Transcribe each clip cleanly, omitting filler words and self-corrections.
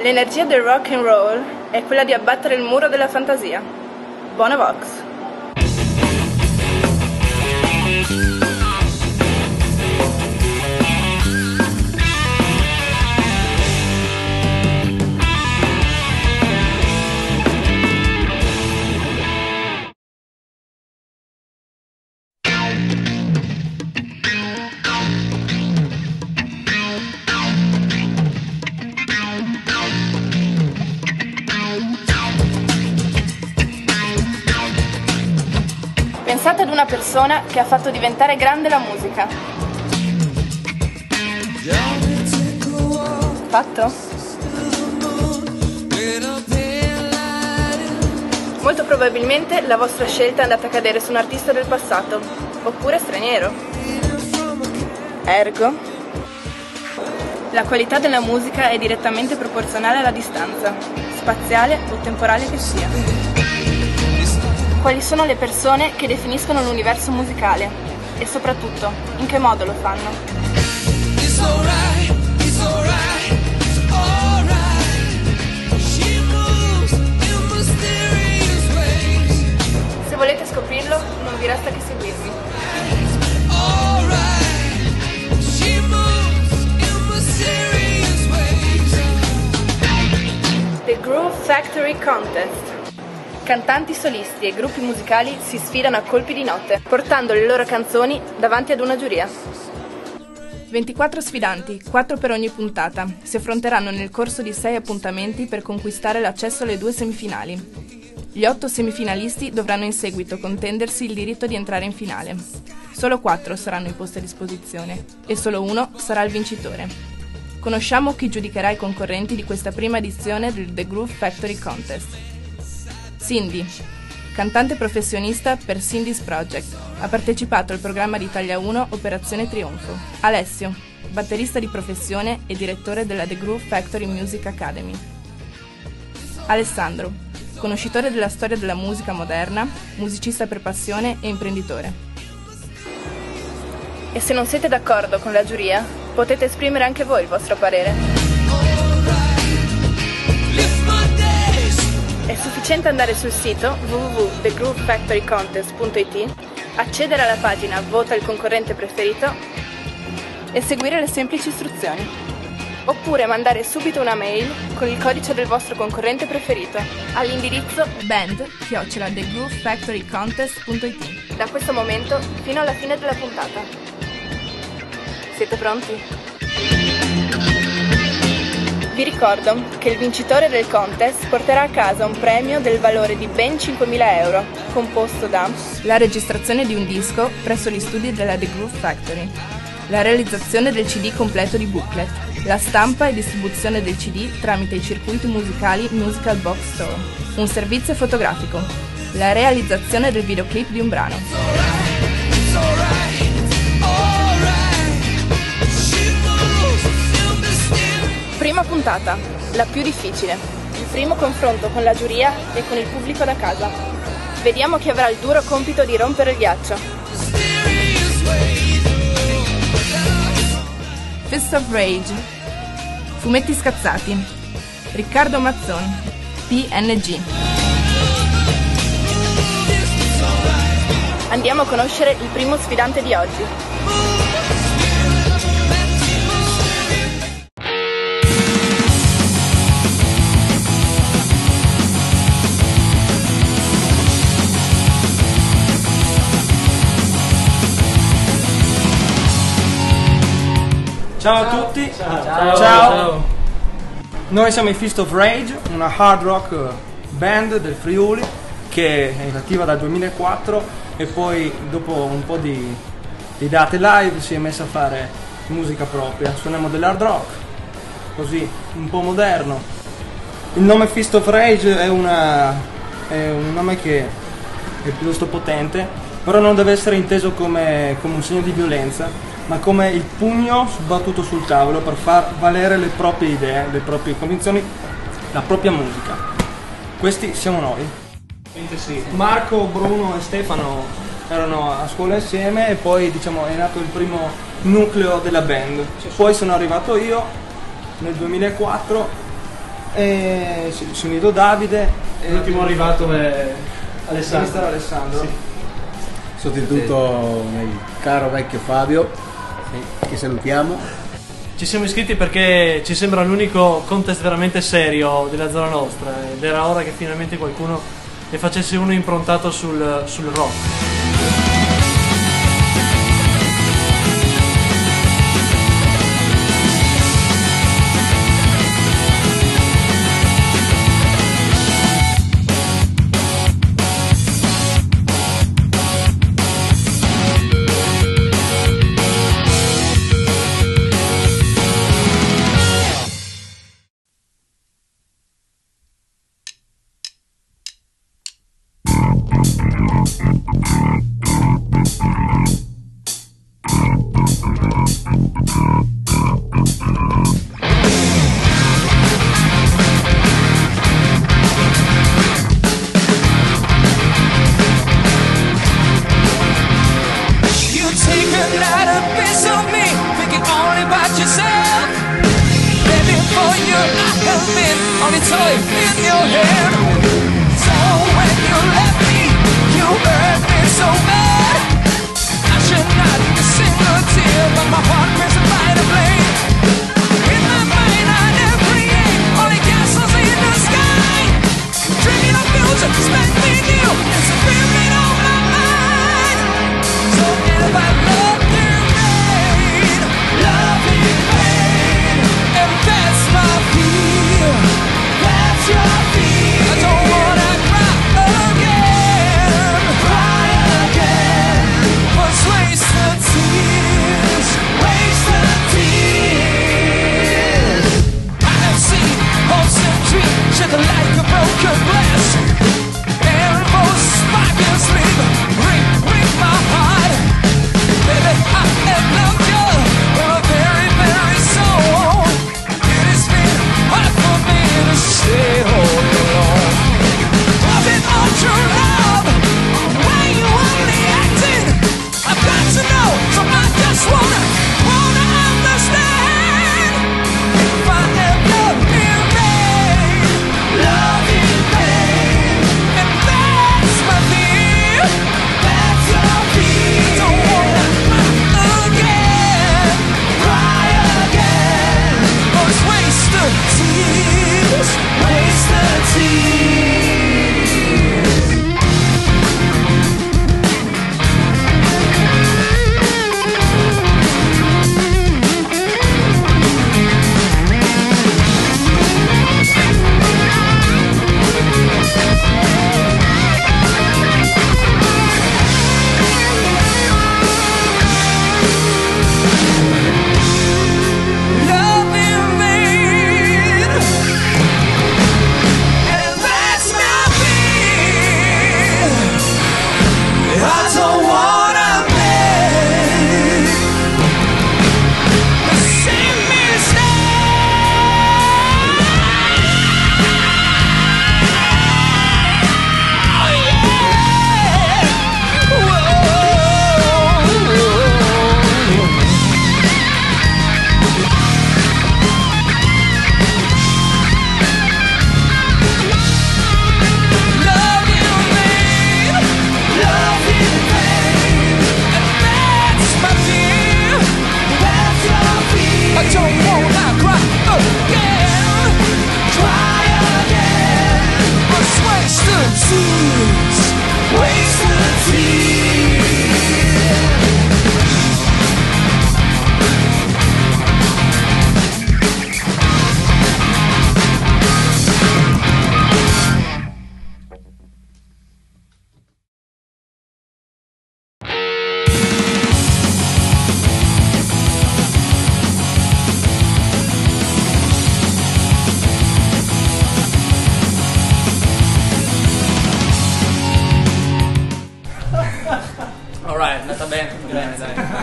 L'energia del rock and roll è quella di abbattere il muro della fantasia. Buona Vox! Pensate ad una persona che ha fatto diventare grande la musica. Fatto? Molto probabilmente la vostra scelta è andata a cadere su un artista del passato, oppure straniero. Ergo, la qualità della musica è direttamente proporzionale alla distanza, spaziale o temporale che sia. Quali sono le persone che definiscono l'universo musicale e soprattutto in che modo lo fanno? Se volete scoprirlo, non vi resta che seguirmi. The Groove Factory Contest. Cantanti solisti e gruppi musicali si sfidano a colpi di notte, portando le loro canzoni davanti ad una giuria. 24 sfidanti, 4 per ogni puntata, si affronteranno nel corso di 6 appuntamenti per conquistare l'accesso alle 2 semifinali. Gli 8 semifinalisti dovranno in seguito contendersi il diritto di entrare in finale. Solo 4 saranno i posti a disposizione e solo uno sarà il vincitore. Conosciamo chi giudicherà i concorrenti di questa prima edizione del The Groove Factory Contest. Cindy, cantante professionista per Cindy's Project, ha partecipato al programma di Italia 1 Operazione Trionfo. Alessio, batterista di professione e direttore della The Groove Factory Music Academy. Alessandro, conoscitore della storia della musica moderna, musicista per passione e imprenditore. E se non siete d'accordo con la giuria, potete esprimere anche voi il vostro parere. È sufficiente andare sul sito www.thegroovefactorycontest.it, accedere alla pagina Vota il concorrente preferito e seguire le semplici istruzioni. Oppure mandare subito una mail con il codice del vostro concorrente preferito all'indirizzo band@thegroovefactorycontest.it da questo momento fino alla fine della puntata. Siete pronti? Vi ricordo che il vincitore del contest porterà a casa un premio del valore di ben 5.000 euro, composto da la registrazione di un disco presso gli studi della The Groove Factory, la realizzazione del CD completo di booklet, la stampa e distribuzione del CD tramite i circuiti musicali Musical Box Store, un servizio fotografico, la realizzazione del videoclip di un brano. Prima puntata, la più difficile, il primo confronto con la giuria e con il pubblico da casa. Vediamo chi avrà il duro compito di rompere il ghiaccio. Fist of Rage, Fumetti Scazzati, Riccardo Mazzon, PNG. Andiamo a conoscere il primo sfidante di oggi. Ciao a tutti. Ciao. Noi siamo i Fist of Rage, una hard rock band del Friuli che è attiva dal 2004 e poi dopo un po' di date live si è messa a fare musica propria. Suoniamo dell'hard rock, così un po' moderno. Il nome Fist of Rage è un nome che è piuttosto potente, però non deve essere inteso come un segno di violenza, ma come il pugno sbattuto sul tavolo per far valere le proprie idee, le proprie convinzioni, la propria musica. Questi siamo noi. Marco, Bruno e Stefano erano a scuola insieme e poi diciamo è nato il primo nucleo della band. Poi sono arrivato io nel 2004 Si è unito Davide e l'ultimo arrivato è Alessandro. Sì. Sostituto il caro vecchio Fabio, che salutiamo. Ci siamo iscritti perché ci sembra l'unico contest veramente serio della zona nostra ed era ora che finalmente qualcuno ne facesse uno improntato sul rock.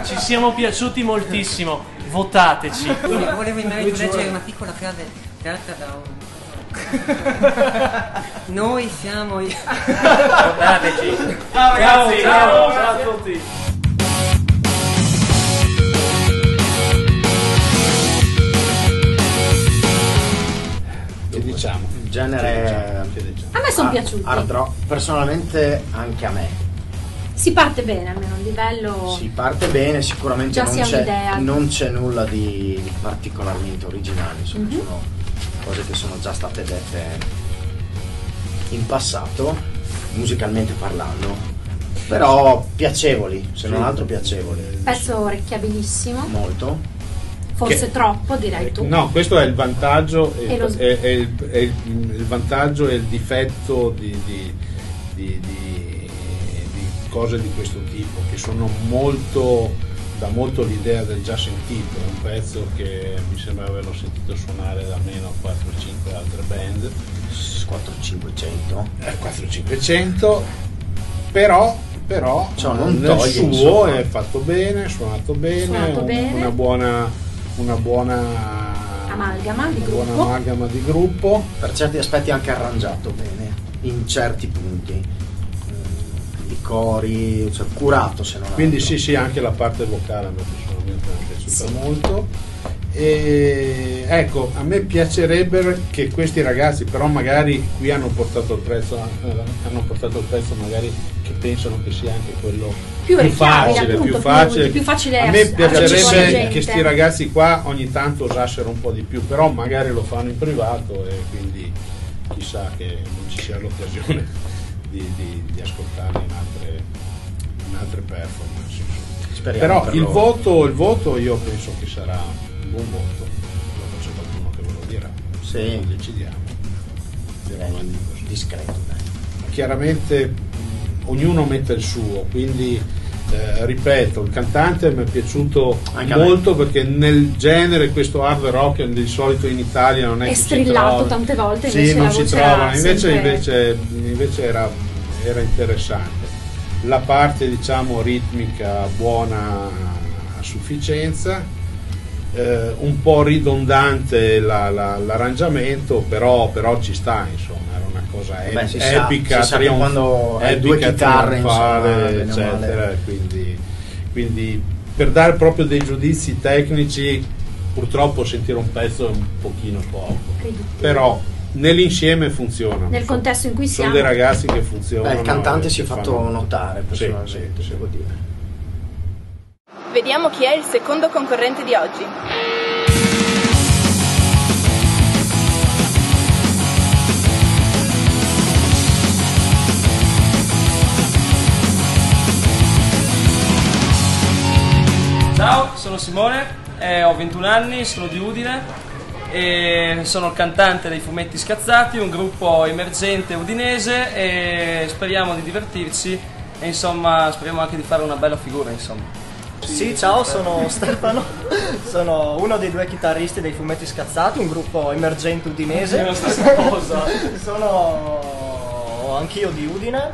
Ci siamo piaciuti moltissimo, votateci. Volevo leggere una piccola frase tratta da un... Noi siamo i... Votateci. Ciao ragazzi, ciao a tutti. Che diciamo? genere A me sono piaciuti. hard rock, personalmente anche a me. Si parte bene, almeno a livello. Si parte bene, sicuramente Già si ha un'idea. non c'è nulla di particolarmente originale, insomma, sono cose che sono già state dette in passato, musicalmente parlando, però piacevoli, se non altro piacevoli. Pezzo orecchiabilissimo. Molto. Forse troppo, direi tu. No, questo è il vantaggio E lo è il vantaggio e il difetto di cose di questo tipo, che sono da molto l'idea del già sentito. È un pezzo che mi sembra averlo sentito suonare da almeno 4-5 altre band, 4-500, però Cioè, non nel toglie, suo insomma. è fatto bene, suonato bene, una buona amalgama di una gruppo. buona amalgama di gruppo. Per certi aspetti anche arrangiato bene, in certi punti. I cori, cioè curato, se non Quindi altro. sì, anche la parte vocale a me personalmente mi è piaciuta molto. E ecco, a me piacerebbe che questi ragazzi, però magari qui hanno portato il prezzo magari che pensano che sia anche quello Più orecchiabile, facile, appunto, più facile a me accessibile alla piacerebbe gente. che sti ragazzi qua ogni tanto usassero un po' di più, però magari lo fanno in privato e quindi chissà che non ci sia l'occasione di ascoltarli in altre performance. Speriamo Però per il loro. voto io penso che sarà un buon voto, lo faccio qualcuno che ve lo dirà. Sì. Lo decidiamo. Direi discreto, dai. Chiaramente ognuno mette il suo, quindi ripeto, il cantante mi è piaciuto Anche a molto perché nel genere questo hard rock di solito in Italia non è È che si strillato trova. tante volte, Sì, invece non la si voce trovano, era invece era interessante. La parte diciamo ritmica buona a sufficienza, un po' ridondante l'arrangiamento, però ci sta, insomma, era una cosa Beh, si epica, sa che quando hai due chitarre, trionfale, insomma, bene o eccetera, male. quindi per dare proprio dei giudizi tecnici purtroppo sentire un pezzo è un pochino poco, però nell'insieme funziona. Nel contesto in cui sono siamo. dei ragazzi che funzionano. Beh, il cantante e si è che fatto fanno- notare personalmente, Sì. devo dire. Vediamo chi è il secondo concorrente di oggi. Ciao, sono Simone, ho 21 anni, sono di Udine e sono il cantante dei Fumetti Scazzati, un gruppo emergente udinese, e speriamo di divertirci e insomma speriamo anche di fare una bella figura, insomma. Sì, ciao, sono Stefano, sono uno dei due chitarristi dei Fumetti Scazzati, un gruppo emergente udinese. È la stessa cosa. Sono anch'io di Udine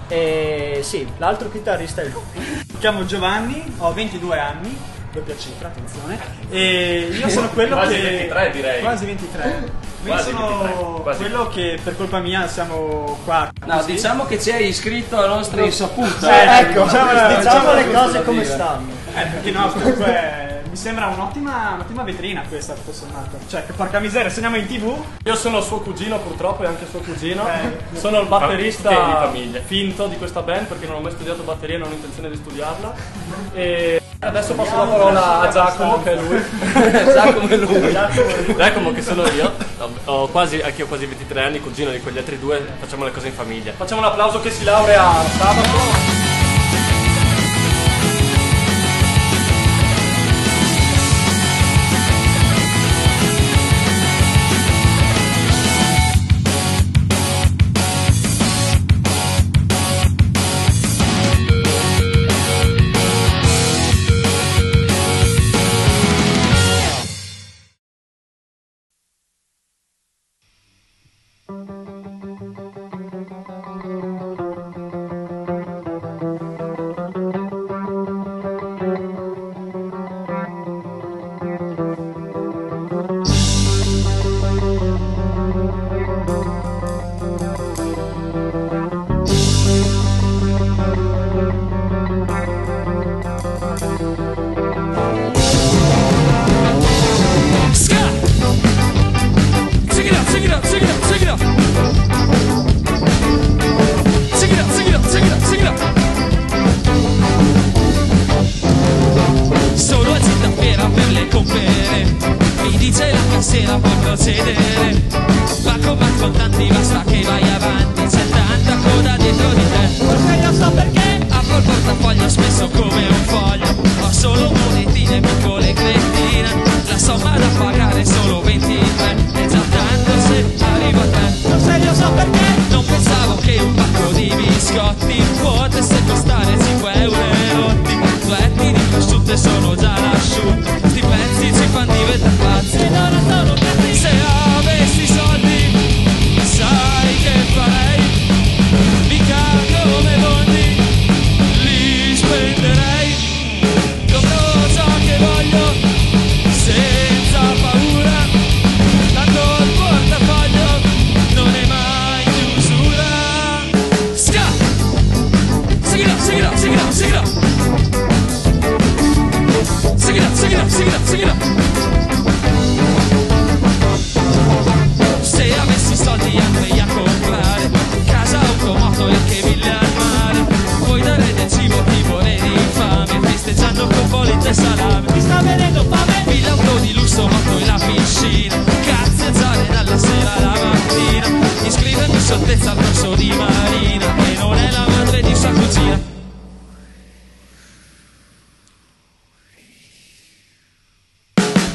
e sì, l'altro chitarrista è lui. Mi chiamo Giovanni, ho 22 anni, doppia cifra, attenzione, e io sono quello Quasi che... 23 direi. Quasi 23. Io Quasi sono 23, quasi. quello che per colpa mia siamo qua. No, così. diciamo che ci hai iscritto alla nostra insaputa. Ecco, diciamo le cose come dire. stanno. Perché no, comunque mi sembra un'ottima vetrina questa, tutto sommato. Cioè, che porca miseria, se andiamo in TV. Io sono suo cugino purtroppo e anche suo cugino. Sono il batterista finto di questa band perché non ho mai studiato batteria e non ho intenzione di studiarla. E adesso passo la parola a Giacomo, che è lui. Giacomo è lui. Giacomo che sono io. Anche io quasi 23 anni, cugino di quegli altri due, facciamo le cose in famiglia. Facciamo un applauso che si laurea sabato. Check it out, check it out, check it out, check it out. stasera puoi procedere. Ma con contanti basta che vai avanti, c'è tanta coda dietro di te. Forse io so perché apro il portafoglio spesso come un foglio, ho solo monetine piccole cretine, la somma da pagare è solo 23, è già tanto se arrivo a te. Forse io so perché non pensavo che un pacco di biscotti potesse costare 5 euro e rotti. Duetti di prosciutte sono già lasciuti, sti pezzi ci fanno diventare pazzi. E non sono cazzi. Se avessi soldi sai che farei, mica come Bondi li spenderei. Compro ciò che voglio senza paura, tanto il portafoglio non è mai chiusura. Sca! Seguila, seguila, seguila, seguila. Seguila, seguila, seguila, seguila. Se avessi soldi andrei a comprare casa, automoto e anche ville al mare. Puoi dare del cibo chi vorrei di fame, festeggiando con bollette e salame. Mi sta venendo fame. Villa, auto di lusso, moto e la piscina, cazzeggiare dalla sera alla mattina, iscrivermi sottezza al corso di marina, e non è la madre di sua cugina.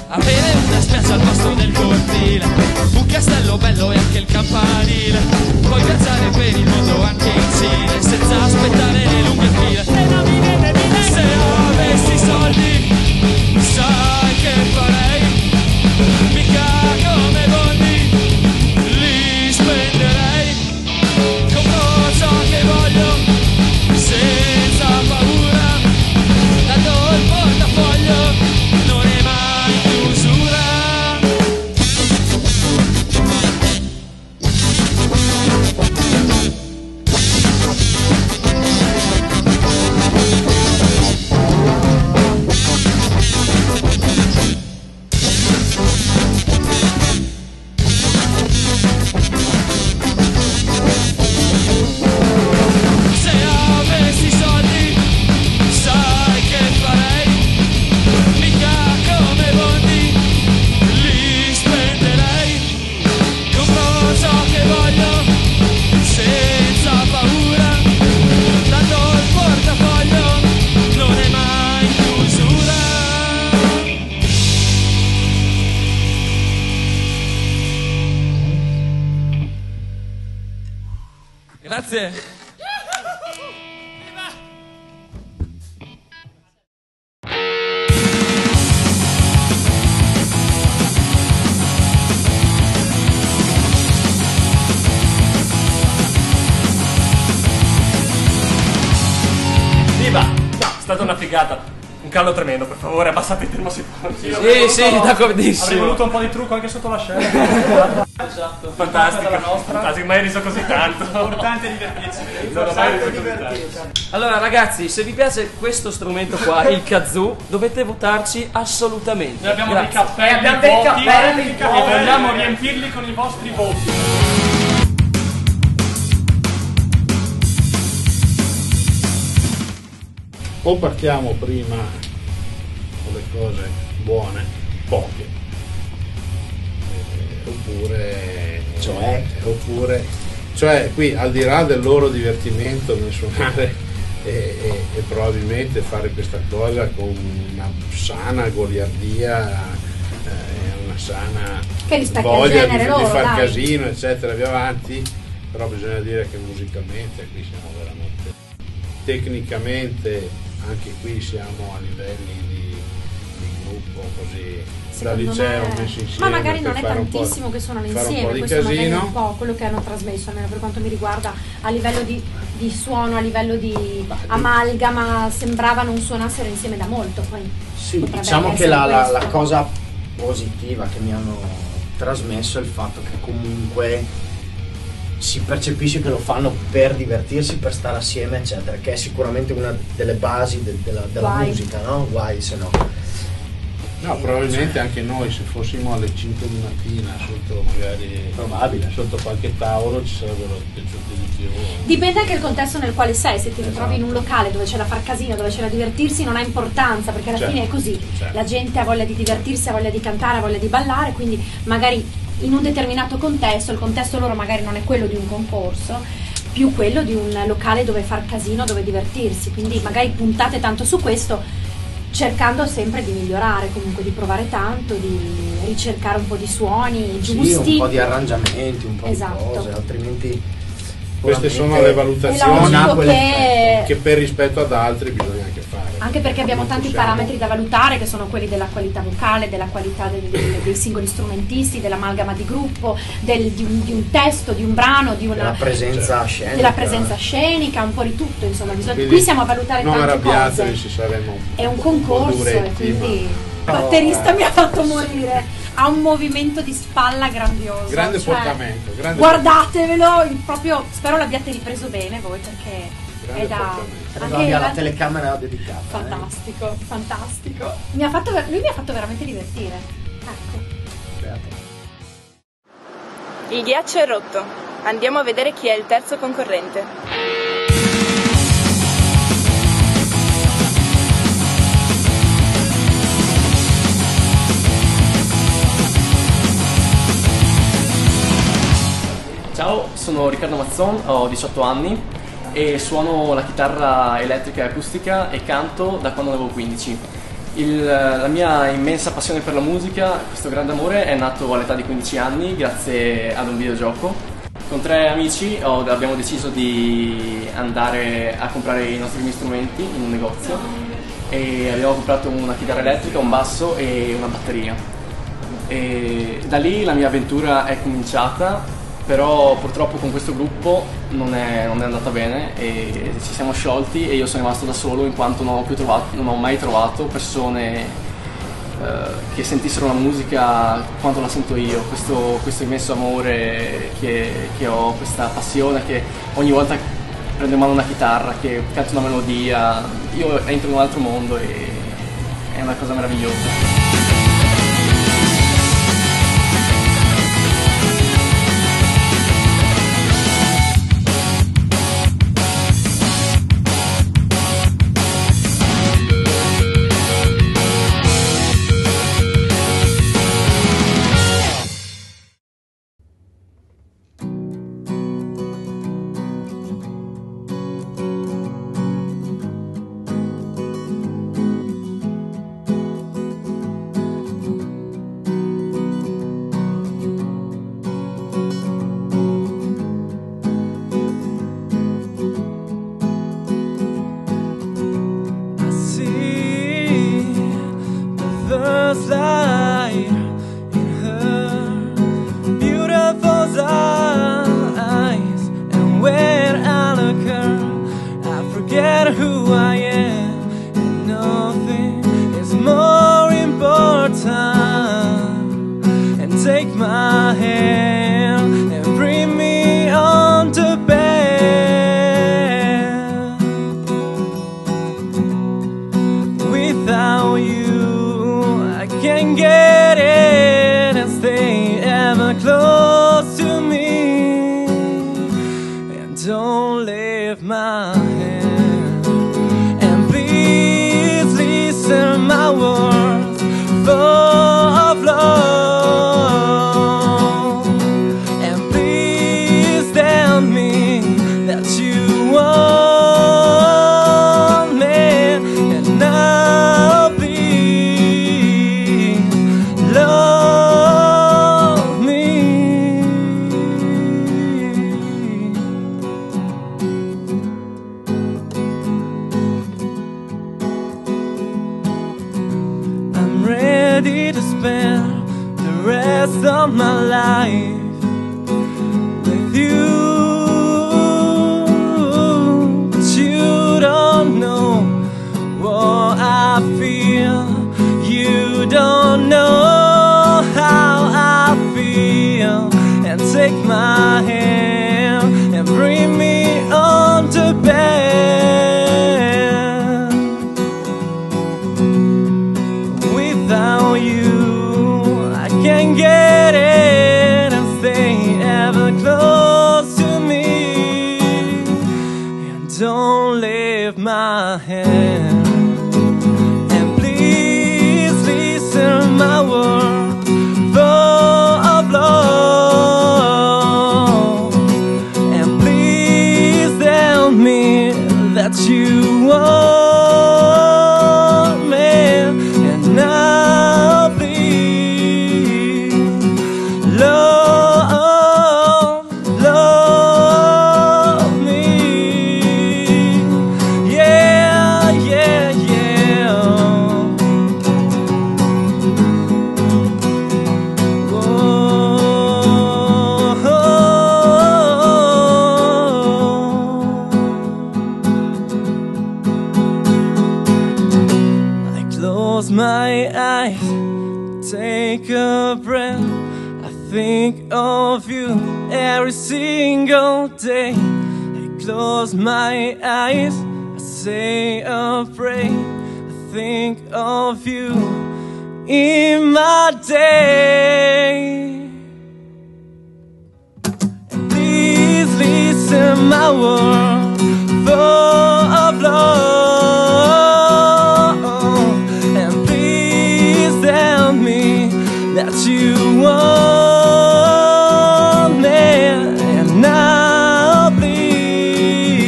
Avere una spiaggia al posto del cortile, un castello bello e anche il campanile, puoi viaggiare per il mondo anche in Cile senza aspettare le lunghe file. Se avessi soldi sai che farei, mica come Bondi li spenderei. Compro ciò che voglio senza paura, tanto il portafoglio non è mai chiusura. Se avessi soldi sai che farei, mica come Bondi li spenderei. Compro ciò che voglio senza paura, tanto il portafoglio non è mai chiusura. Grazie. Viva! È stata una figata. Un callo tremendo, per favore, abbassate il termosifone. Sì, d'accordissimo. Avrei voluto un po' di trucco anche sotto la scena. Esatto. Fantastico. Fantastico, mai riso così tanto. Importante divertirsi. Non ho mai riso così tanto. Allora ragazzi, se vi piace questo strumento qua, il kazoo, dovete votarci assolutamente. Noi abbiamo dei Grazie. cappelli, Abbiamo dei voti, cappelli, e vogliamo riempirli con i vostri voti. O partiamo prima con le cose buone, poche, oppure qui al di là del loro divertimento nel suonare e probabilmente fare questa cosa con una sana goliardia e una sana Che rispecchia il voglia genere di loro, far dai. casino eccetera via avanti, però bisogna dire che musicalmente qui siamo veramente, tecnicamente anche qui siamo a livelli di gruppo così da Secondo liceo me- messi insieme, ma magari non per è fare un po'- tantissimo che suonano fare un insieme, po' di questo magari è casino. un po' quello che hanno trasmesso, almeno per quanto mi riguarda, a livello di suono, a livello di amalgama, sembrava non suonassero insieme da molto. Poi Sì, potrebbe diciamo che essere la questo. cosa positiva che mi hanno trasmesso è il fatto che comunque si percepisce che lo fanno per divertirsi, per stare assieme eccetera, che è sicuramente una delle basi della Guai. musica, no? Guai se no. No, probabilmente anche noi se fossimo alle 5 di mattina sotto magari sotto qualche tavolo ci sarebbero piaciuti di più. Dipende anche dal contesto nel quale sei, se ti ritrovi in un locale dove c'è da far casino, dove c'è da divertirsi, non ha importanza, perché alla fine è così. La gente ha voglia di divertirsi, ha voglia di cantare, ha voglia di ballare, quindi magari in un determinato contesto, il contesto loro magari non è quello di un concorso, più quello di un locale dove far casino, dove divertirsi, quindi magari puntate tanto su questo, cercando sempre di migliorare, comunque di provare tanto, di ricercare un po' di suoni giusti. Sì, un po' di arrangiamenti, un po' di cose, altrimenti queste sono le valutazioni che che per rispetto ad altri bisogna anche fare. Anche perché abbiamo tanti parametri da valutare, che sono quelli della qualità vocale, della qualità dei singoli strumentisti, dell'amalgama di gruppo, di un testo, di un brano, della presenza scenica, un po' di tutto, insomma. Qui siamo a valutare non tante arrabbiatevi cose. se saremo È un concorso e quindi il batterista mi ha fatto morire. Ha un movimento di spalla grandioso. Grande portamento. Guardatevelo, proprio spero l'abbiate ripreso bene voi, perché è da anche la telecamera dedicata. Fantastico, fantastico. Lui mi ha fatto veramente divertire. Ecco. Il ghiaccio è rotto. Andiamo a vedere chi è il terzo concorrente. Ciao, sono Riccardo Mazzon, ho 18 anni e suono la chitarra elettrica e acustica e canto da quando avevo 15. La mia immensa passione per la musica, questo grande amore, è nato all'età di 15 anni grazie ad un videogioco. Con 3 amici abbiamo deciso di andare a comprare i nostri primi strumenti in un negozio e abbiamo comprato una chitarra elettrica, un basso e una batteria. E da lì la mia avventura è cominciata. Però purtroppo con questo gruppo non è andata bene e ci siamo sciolti e io sono rimasto da solo in quanto non ho mai trovato persone che sentissero la musica quanto la sento io, questo immenso amore che ho, questa passione che ogni volta prendo in mano una chitarra, che canto una melodia, io entro in un altro mondo e è una cosa meravigliosa. Without it and stay ever close to me, and don't leave my hand, and please listen my word full of love, and please tell me that you want me, and now please love me. Yeah, yeah, yeah. I close my eyes, take a breath. I think of you every single day. I close my eyes, I say a prayer. I think of you in my day. And please listen my word full of love, and please tell me that you want me, and now please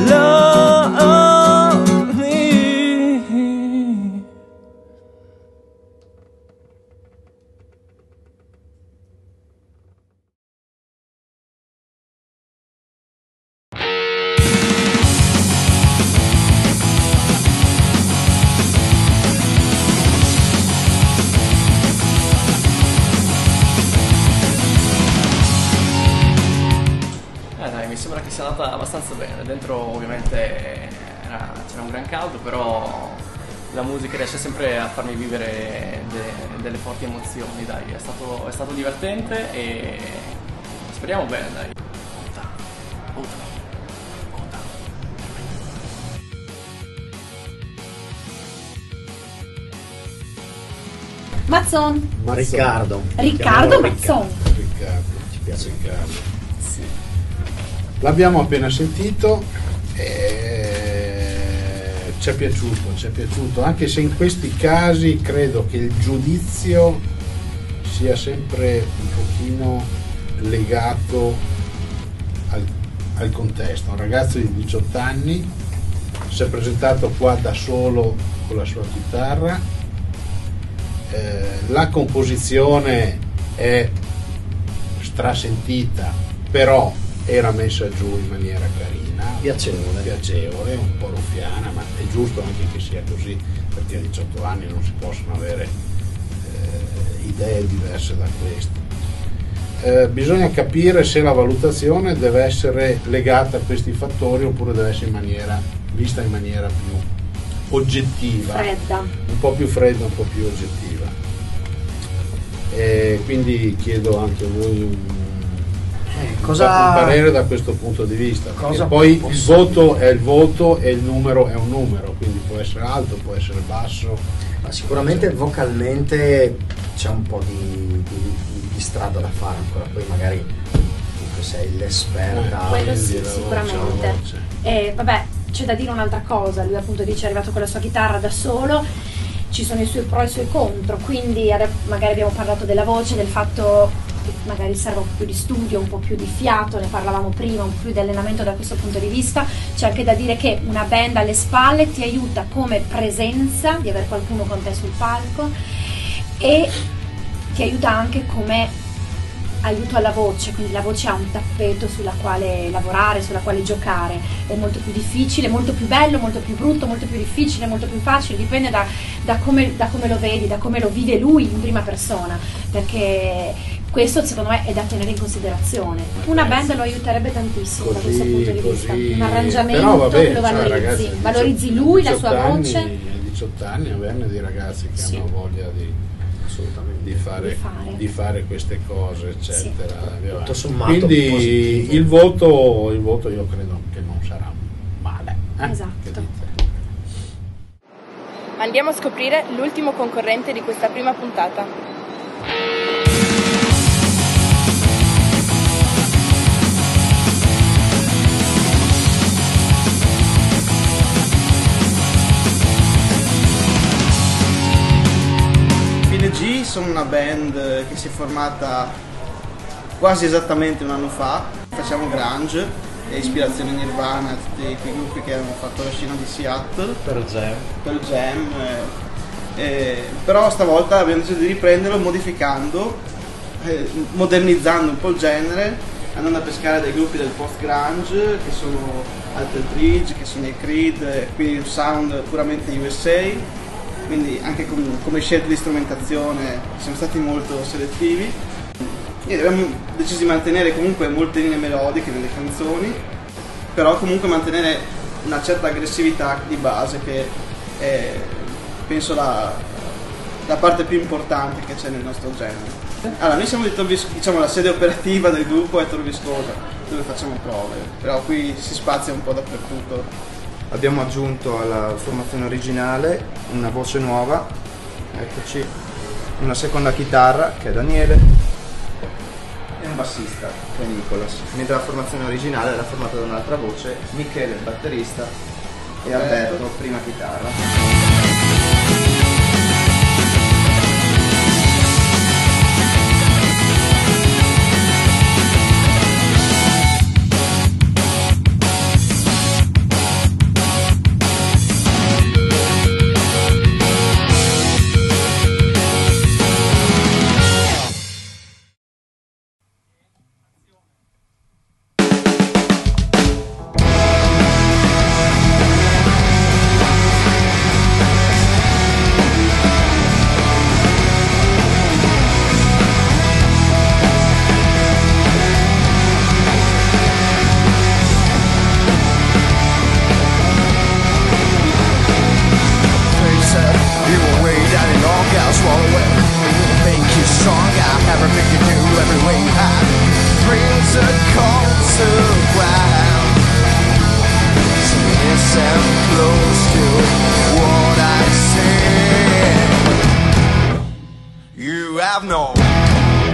love me. Dai, mi sembra che sia andata abbastanza bene. Dentro ovviamente c'era un gran caldo, però la musica riesce sempre a farmi vivere delle forti emozioni, dai, è stato divertente e speriamo bene, dai. Mazzon. Ma Riccardo. Riccardo Mazzon. Riccardo, ci piace Riccardo. Sì. L'abbiamo appena sentito e ci è piaciuto, anche se in questi casi credo che il giudizio sia sempre un pochino legato al contesto. Un ragazzo di 18 anni si è presentato qua da solo con la sua chitarra. La composizione è strasentita, però era messa giù in maniera carina, piacevole, un po' ruffiana, ma è giusto anche che sia così, perché a 18 anni non si possono avere idee diverse da queste. Bisogna capire se la valutazione deve essere legata a questi fattori oppure deve essere vista in maniera più oggettiva, un po' più fredda, un po' più oggettiva. E quindi chiedo anche a voi un parere da questo punto di vista, perché poi il voto è il voto e il numero è un numero, quindi può essere alto, può essere basso. Ma sicuramente vocalmente c'è un po' di strada da fare ancora, poi magari tu sei l'esperta. Quello sì, sicuramente. E vabbè, c'è da dire un'altra cosa, lui appunto dice è arrivato con la sua chitarra da solo, ci sono i suoi pro e i suoi contro, quindi magari abbiamo parlato della voce, del fatto che magari serve un po' più di studio, un po' più di fiato, ne parlavamo prima, un po' più di allenamento da questo punto di vista. C'è anche da dire che una band alle spalle ti aiuta come presenza, di avere qualcuno con te sul palco, e ti aiuta anche come aiuto alla voce, quindi la voce ha un tappeto sulla quale lavorare, sulla quale giocare. È molto più difficile, molto più bello, molto più brutto, molto più difficile, molto più facile, dipende da come lo vedi, da come lo vive lui in prima persona, perché questo secondo me è da tenere in considerazione. Una band lo aiuterebbe tantissimo da questo punto di vista, un arrangiamento che lo valorizzi, ragazzi, valorizzi lui, la sua voce. A 18 anni averne di ragazzi che hanno voglia di fare queste cose, eccetera. Tutto sommato quindi positivo. il voto io credo che non sarà male. Esatto. Andiamo a scoprire l'ultimo concorrente di questa prima puntata. una band che si è formata quasi esattamente un anno fa. Facciamo grunge e ispirazione Nirvana, tutti quei gruppi che hanno fatto la scena di Seattle. Per Jam. Però stavolta abbiamo deciso di riprenderlo modificando, modernizzando un po' il genere, andando a pescare dei gruppi del post-grunge che sono Alter Bridge, che sono i Creed, quindi un sound puramente USA, quindi anche come scelte di strumentazione siamo stati molto selettivi e abbiamo deciso di mantenere comunque molte linee melodiche nelle canzoni, però comunque mantenere una certa aggressività di base che è, penso, la parte più importante che c'è nel nostro genere. Allora, noi siamo di diciamo la sede operativa del gruppo è Tor Viscosa, dove facciamo prove, però qui si spazia un po' dappertutto. Abbiamo aggiunto alla formazione originale una voce nuova, eccoci, una seconda chitarra che è Daniele e un bassista che è Nicolas, mentre la formazione originale era formata da un'altra voce, Michele il batterista e Alberto prima chitarra.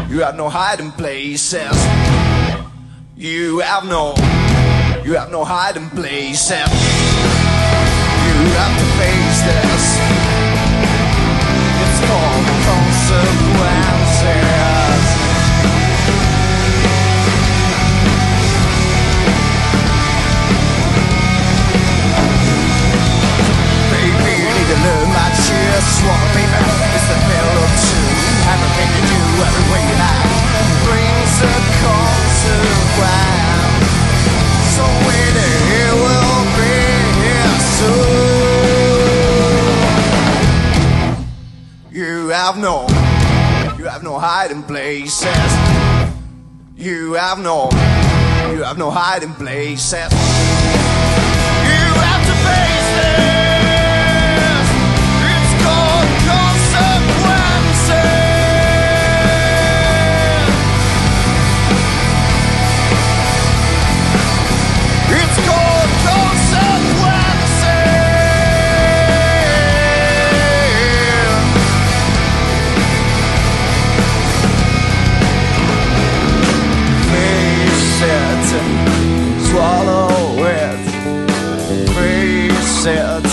You have no hiding places. You have no hiding places. You have to face this. It's called consequences. Baby, you need to learn my cheer. Swallow, baby, it's the middle of two. Everything you do, every way you act brings a consequence. So wait, it will be here soon. You have no hiding places. You have no hiding places. You have to face this. It's called consequences. It's called consequences. Face it, swallow it. Face it,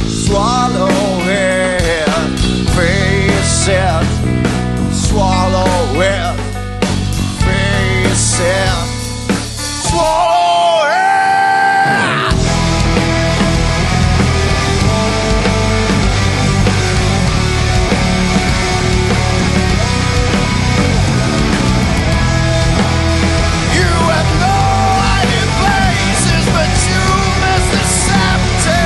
swallow it. Face it, swallow it. Face it, swallow it. You have no hiding places, but you must accept it.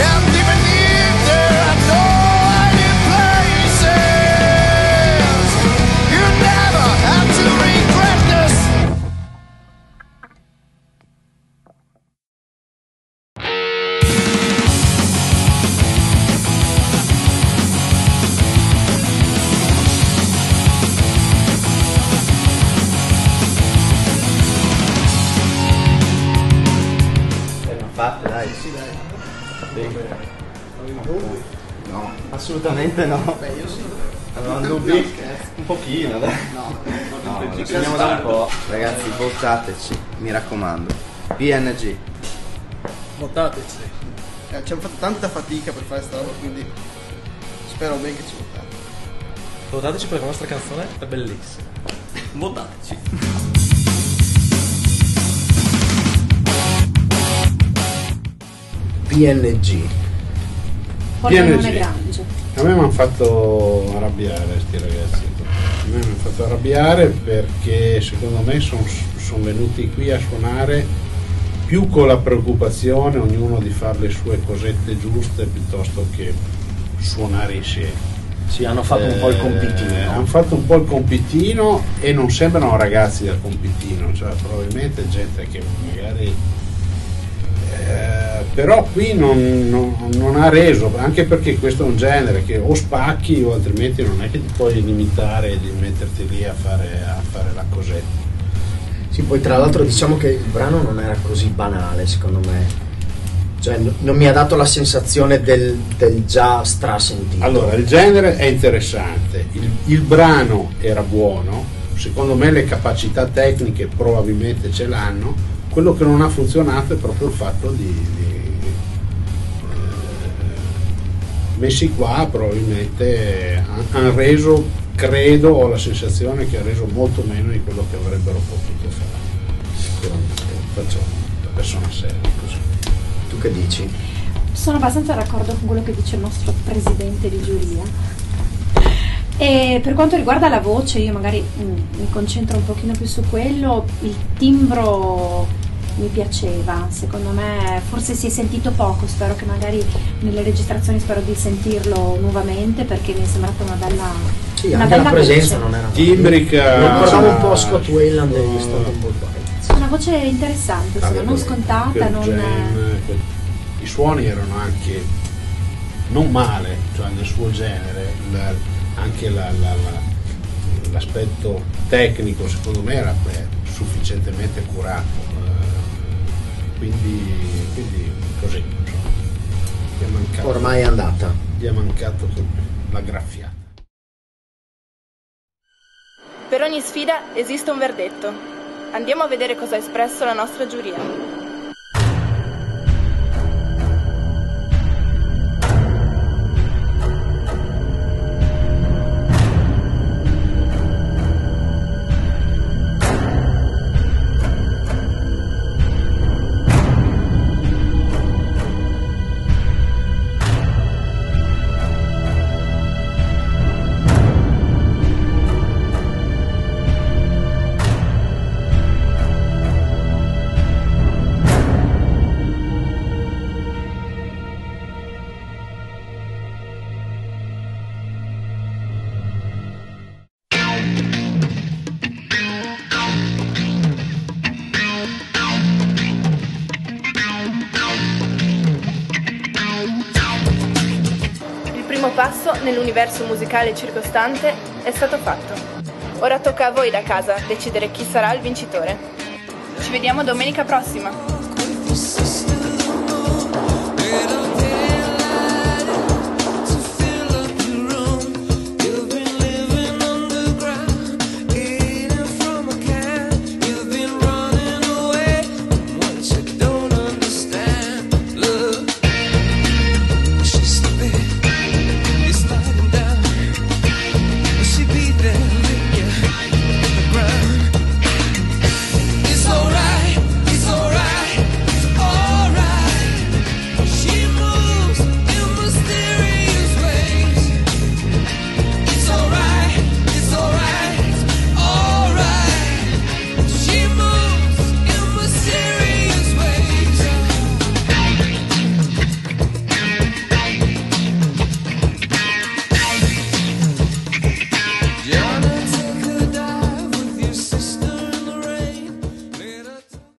And even if there are no hiding places, you never have to regret this. Fatte, dai. Sì, dai. No, assolutamente no. Beh, io sì. Avevamo dubbi? Un pochino, dai. No, Ci finiamo da un po'. Ragazzi, votateci, mi raccomando. PNG. Votateci. ci hanno fatto tanta fatica per fare sta roba, quindi spero bene che ci votate. Votateci perché la nostra canzone è bellissima. Votateci. PNG. PNG. A me mi hanno fatto arrabbiare sti ragazzi. A me mi hanno fatto arrabbiare perché secondo me sono venuti qui a suonare più con la preoccupazione ognuno di fare le sue cosette giuste piuttosto che suonare insieme. Sì, hanno fatto un po' il compitino. Hanno fatto un po' il compitino e non sembrano ragazzi del compitino, cioè probabilmente gente che magari però qui non ha reso, anche perché questo è un genere che o spacchi o altrimenti non è che ti puoi limitare di metterti lì a fare la cosetta. Sì, poi tra l'altro diciamo che il brano non era così banale secondo me, cioè non mi ha dato la sensazione del già strasentito. Allora, il genere è interessante, il brano era buono, secondo me le capacità tecniche probabilmente ce l'hanno. Quello che non ha funzionato è proprio il fatto di messi qua probabilmente hanno reso, credo, ho la sensazione che ha reso molto meno di quello che avrebbero potuto fare. Sicuramente, faccio la persona seria così. Tu che dici? Sono abbastanza d'accordo con quello che dice il nostro presidente di giuria. E per quanto riguarda la voce, io magari mi concentro un pochino più su quello. Il timbro mi piaceva, secondo me forse si è sentito poco, spero che magari nelle registrazioni, spero di sentirlo nuovamente perché mi è sembrata una bella, sì, anche la presenza voce. Non era timbrica, mi ricordava un po' Scott Weiland e stato un po' una voce interessante, non scontata, i suoni erano anche non male, cioè nel suo genere, anche l'aspetto tecnico secondo me era sufficientemente curato, quindi così gli è mancato, ormai è andata, gli è mancato la graffiata. Per ogni sfida esiste un verdetto. Andiamo a vedere cosa ha espresso la nostra giuria. Il primo passo nell'universo musicale circostante è stato fatto. Ora tocca a voi da casa decidere chi sarà il vincitore. Ci vediamo domenica prossima!